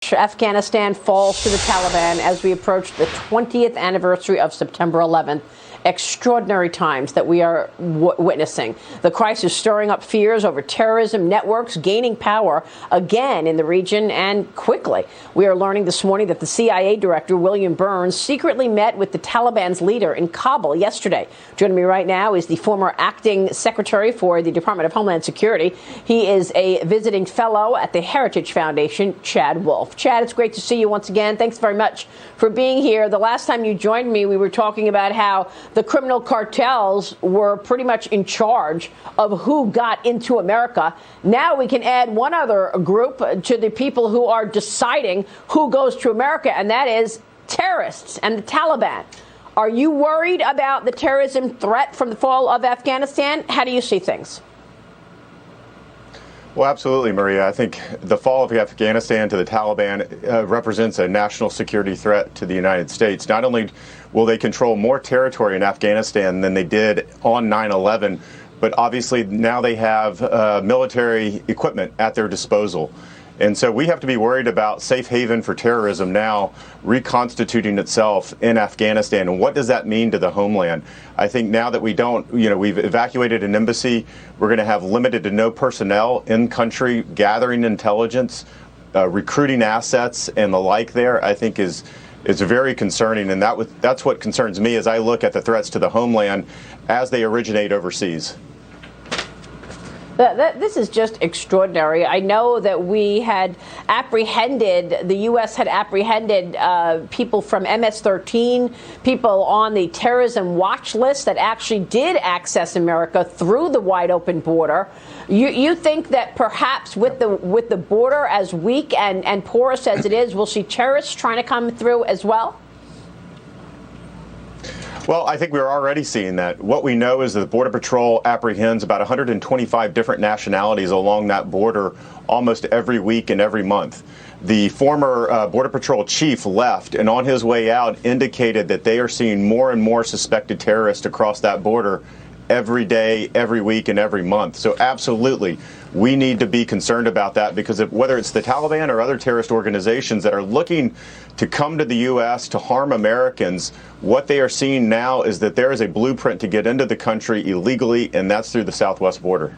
Afghanistan falls to the Taliban as we approach the 20th anniversary of September 11th. Extraordinary times that we are witnessing. The crisis stirring up fears over terrorism networks gaining power again in the region and quickly. We are learning this morning that the CIA director, William Burns, secretly met with the Taliban's leader in Kabul yesterday. Joining me right now is the former acting secretary for the Department of Homeland Security. He is a visiting fellow at the Heritage Foundation, Chad Wolf. Chad, it's great to see you once again. Thanks very much for being here. The last time you joined me, we were talking about how the criminal cartels were pretty much in charge of who got into America. Now we can add one other group to the people who are deciding who goes to America, and that is terrorists and the Taliban. Are you worried about the terrorism threat from the fall of Afghanistan? How do you see things? Well, absolutely, Maria. I think the fall of Afghanistan to the Taliban represents a national security threat to the United States. Not only will they control more territory in Afghanistan than they did on 9/11, but obviously now they have military equipment at their disposal. And so we have to be worried about safe haven for terrorism now reconstituting itself in Afghanistan. And what does that mean to the homeland? I think now that we've evacuated an embassy, we're going to have limited to no personnel in country gathering intelligence, recruiting assets and the like there, I think is very concerning. And that's what concerns me as I look at the threats to the homeland as they originate overseas. This is just extraordinary. I know that we had apprehended, the U.S. had apprehended people from MS-13, people on the terrorism watch list that actually did access America through the wide open border. You think that perhaps with the border as weak and porous as it is, we'll see terrorists trying to come through as well? Well, I think we're already seeing that. What we know is that the Border Patrol apprehends about 125 different nationalities along that border almost every week and every month. The former Border Patrol chief left and on his way out indicated that they are seeing more and more suspected terrorists across that border every day, every week, and every month. So absolutely, we need to be concerned about that because whether it's the Taliban or other terrorist organizations that are looking to come to the U.S. to harm Americans, what they are seeing now is that there is a blueprint to get into the country illegally, and that's through the southwest border.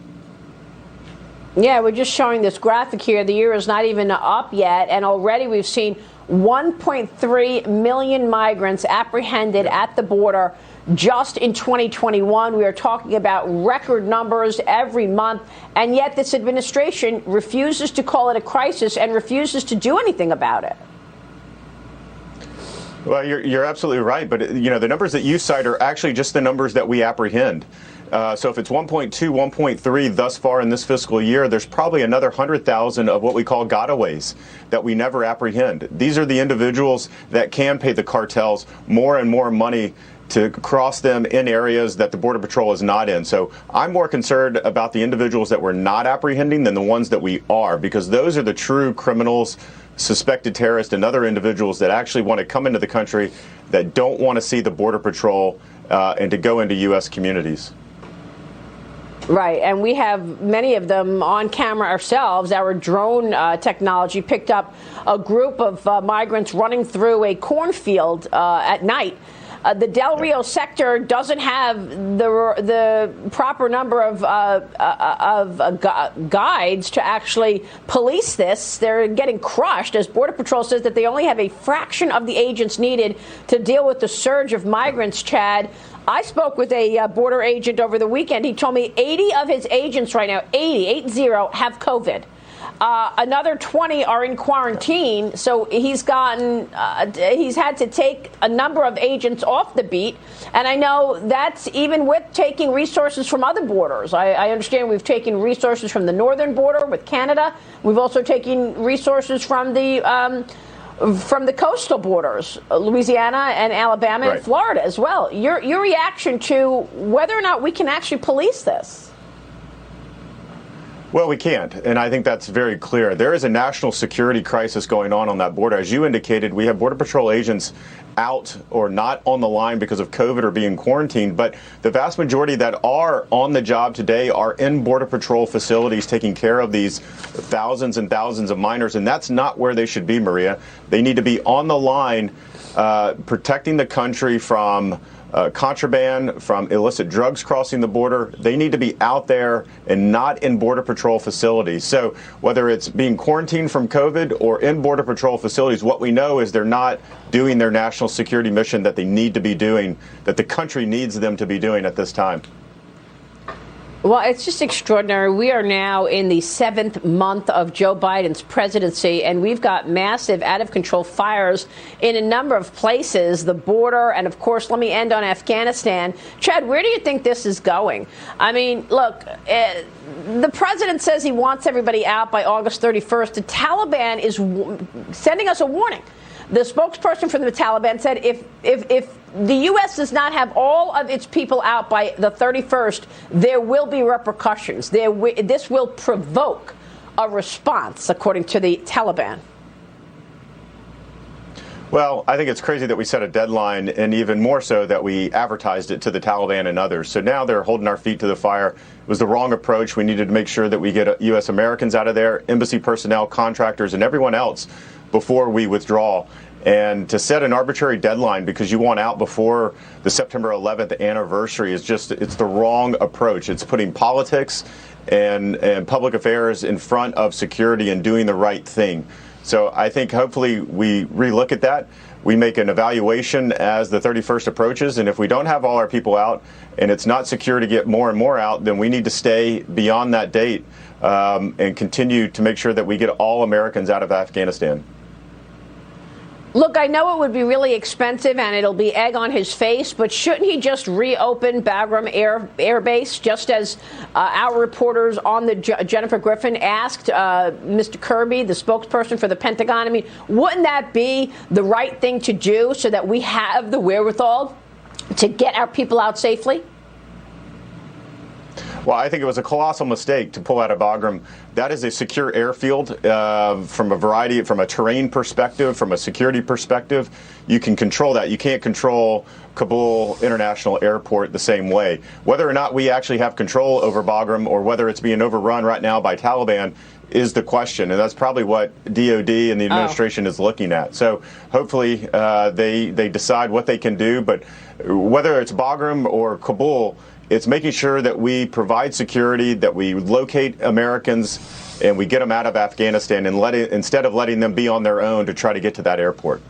Yeah, we're just showing this graphic here. The year is not even up yet, and already we've seen 1.3 million migrants apprehended at the border just in 2021. We are talking about record numbers every month, and yet this administration refuses to call it a crisis and refuses to do anything about it. Well, you're absolutely right, but the numbers that you cite are actually just the numbers that we apprehend. So if it's 1.2, 1.3 thus far in this fiscal year, there's probably another 100,000 of what we call gotaways that we never apprehend. These are the individuals that can pay the cartels more and more money to cross them in areas that the Border Patrol is not in. So I'm more concerned about the individuals that we're not apprehending than the ones that we are, because those are the true criminals, suspected terrorists, and other individuals that actually want to come into the country that don't want to see the Border Patrol and to go into U.S. communities. Right, and we have many of them on camera ourselves. Our drone technology picked up a group of migrants running through a cornfield at night. The Del Rio sector doesn't have the proper number of guides to actually police this. They're getting crushed as Border Patrol says that they only have a fraction of the agents needed to deal with the surge of migrants, Chad. I spoke with a border agent over the weekend. He told me 80 of his agents right now, 80 have COVID. Another 20 are in quarantine, so he's had to take a number of agents off the beat, and I know that's even with taking resources from other borders. I understand we've taken resources from the northern border with Canada. We've also taken resources from the coastal borders, Louisiana and Alabama and Florida as well. Your reaction to whether or not we can actually police this? Well, we can't, and I think that's very clear. There is a national security crisis going on that border. As you indicated, we have Border Patrol agents out or not on the line because of COVID or being quarantined, but the vast majority that are on the job today are in Border Patrol facilities taking care of these thousands and thousands of minors, and that's not where they should be, Maria. They need to be on the line protecting the country from contraband, from illicit drugs crossing the border. They need to be out there and not in Border Patrol facilities. So whether it's being quarantined from COVID or in Border Patrol facilities, what we know is they're not doing their national security mission that they need to be doing, that the country needs them to be doing at this time. Well, it's just extraordinary. We are now in the 7th month of Joe Biden's presidency, and we've got massive, out-of-control fires in a number of places, the border, and, of course, let me end on Afghanistan. Chad, where do you think this is going? I mean, look, the president says he wants everybody out by August 31st. The Taliban is sending us a warning. The spokesperson for the Taliban said if the U.S. does not have all of its people out by the 31st, there will be repercussions. This will provoke a response, according to the Taliban. Well, I think it's crazy that we set a deadline, and even more so that we advertised it to the Taliban and others. So now they're holding our feet to the fire. It was the wrong approach. We needed to make sure that we get U.S. Americans out of there, embassy personnel, contractors, and everyone else before we withdraw. And to set an arbitrary deadline because you want out before the September 11th anniversary is it's the wrong approach. It's putting politics and public affairs in front of security and doing the right thing. So I think hopefully we relook at that. We make an evaluation as the 31st approaches, and if we don't have all our people out and it's not secure to get more and more out, then we need to stay beyond that date and continue to make sure that we get all Americans out of Afghanistan. Look, I know it would be really expensive and it'll be egg on his face, but shouldn't he just reopen Bagram Air Base, just as our reporters on the Jennifer Griffin asked Mr. Kirby, the spokesperson for the Pentagon? I mean, wouldn't that be the right thing to do so that we have the wherewithal to get our people out safely? Well, I think it was a colossal mistake to pull out of Bagram. That is a secure airfield from a terrain perspective, from a security perspective. You can control that. You can't control Kabul International Airport the same way. Whether or not we actually have control over Bagram or whether it's being overrun right now by Taliban is the question, and that's probably what DOD and the administration is looking at. So hopefully they decide what they can do, but whether it's Bagram or Kabul, it's making sure that we provide security, that we locate Americans, and we get them out of Afghanistan and instead of letting them be on their own to try to get to that airport.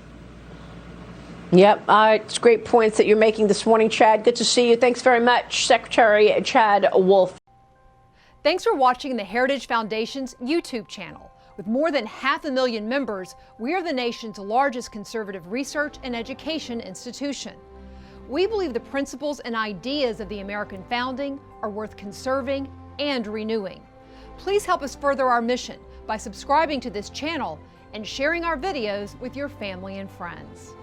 Yep, it's great points that you're making this morning, Chad. Good to see you. Thanks very much, Secretary Chad Wolf. Thanks for watching the Heritage Foundation's YouTube channel. With more than 500,000 members, we are the nation's largest conservative research and education institution. We believe the principles and ideas of the American founding are worth conserving and renewing. Please help us further our mission by subscribing to this channel and sharing our videos with your family and friends.